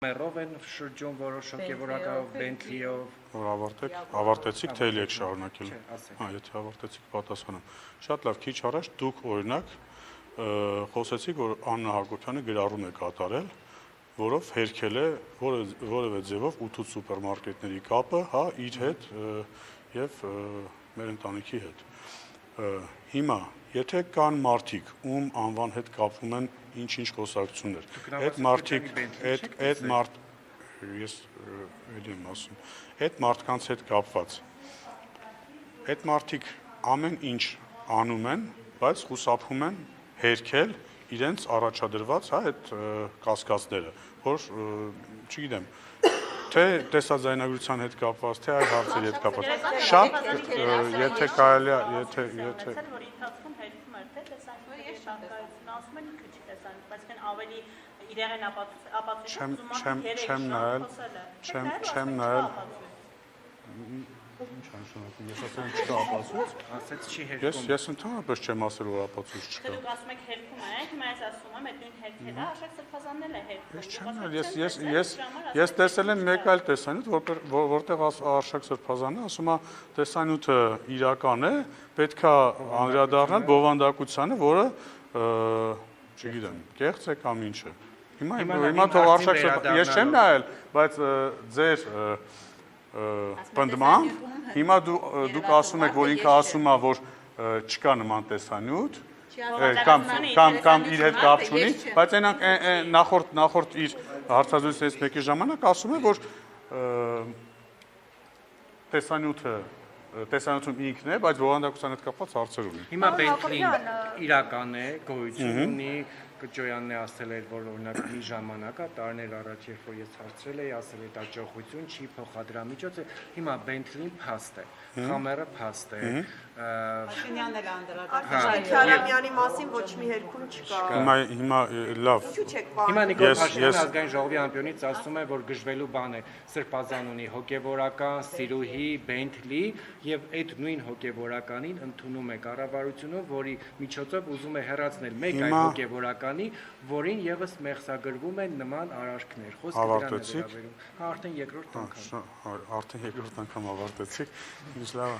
Մերով են շրջում որոշ հոգևորակայով, Bentley-ով։ Որ ավարտեցիք, թե եք շարունակել։ Եթե ավարտեցիք, պատասխանեմ։ Շատ լավ, քիչ առաջ դուք օրինակ խոսեցիք, որ Աննա Հակոբյանը գրառում է կատարել, որով հերքել է որևէ ձևով 8 սուպերմարկետների կապը, հա, իր հետ եւ մեր ընտանիքի հետ։ Հիմա, եթե կան մարդիկ, ում անվան հետ կապվում են ինչ-ինչ խոսակցություններ, ես էլի եմ ասում, այդ մարդկանց հետ կապված, այդ մարդիկ ամեն ինչ անում են, բայց խուսափում են հերքել իրենց առաջադրված այդ կասկածները, որ չգիտեմ, թե տեսաձայնագրության հետ կապված, թե այլ հարցերի հետ կապված, շատ, եթե կարելի է, չեմ նայել, ինչ անշանակում, ես ասեմ չկա ապացույց, ասեց չի հերքում, ես ընդհանրապես չեմ ասել, որ ապացույց չկա։ Դուք ասում եք հերքում եք, հիմա ես ասում եմ, այդ նույն հերքերը Արշակ Սրբազանն է հերքում։ Ես տեսել եմ մեկ այլ տեսանյութ, որտեղ Արշակ Սրբազանը ասում է, տեսանյութը իրական է, պետք է անդրադառնալ բովանդակությանը, որը չգիտեմ, կեղծ է կամ ինչ է։ Հիմա թող Արշակ Սրբազանը, ես չեմ նայել, բայց ձեր պնդման, հիմա դուք ասում եք, որ ինքը ասում է, որ չկա նման տեսանյութ, կամ իր հետ կապ չունի, բայց նախորդ իր հարցազրույցից մեկի ժամանակ ասում է, որ տեսանյութում ինքն է, բայց բովանդակության հետ կապված հարցեր ունի։ Հիմա Bentley-ն իրական է, գոյություն ունի, Կճոյանն է ասել էր, որ օրինակ մի ժամանակ է, տարիներ առաջ, երբ որ ես հարցրել էի, ասել էր դա ճոխություն չի, փոխադրամիջոց է, հիմա Bentley-ն փաստ է, Խամերը փաստ է։ Փաշինյանն էլ անդրադարձ։ Քարամյանի մասին ոչ մի հերքում չկա։ Հիմա լավ։ Հիմա Նիկոլ Փաշինյանը ազգային ժողովի ամբիոնից ասում է, որ գժվելու բան է, Սրբազան ունի հոգևորական, Սիրուհի, Bentley եւ այդ նույն հոգևորականին ընդունում է կառավարությունը, որի միջոցով ուզում է հեռացնել մեկ այլ հոգևորականի, որին եւս մեղսագրվում են նման արարքներ։ Խոսքը դրան է վերաբերում։ Արդեն երկրորդ անգամ։ Արդեն երկրորդ անգամ ավարտեցիք։ Ինչ լավ է։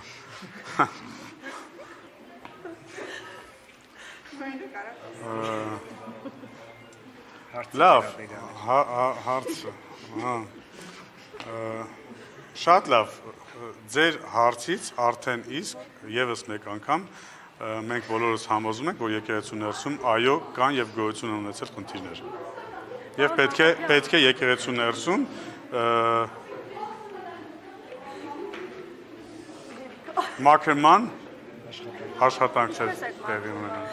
Լավ, հարցը, շատ լավ, ձեր հարցից արդեն իսկ եւս մեկ անգամ մենք բոլորս համոզում ենք, որ եկեղեցու ներսում այո կան եւ գոյություն ունեցել խնդիրներ։ Եվ պետք է եկեղեցու ներսում մաքրման աշխատանքներ տեղի ունենան։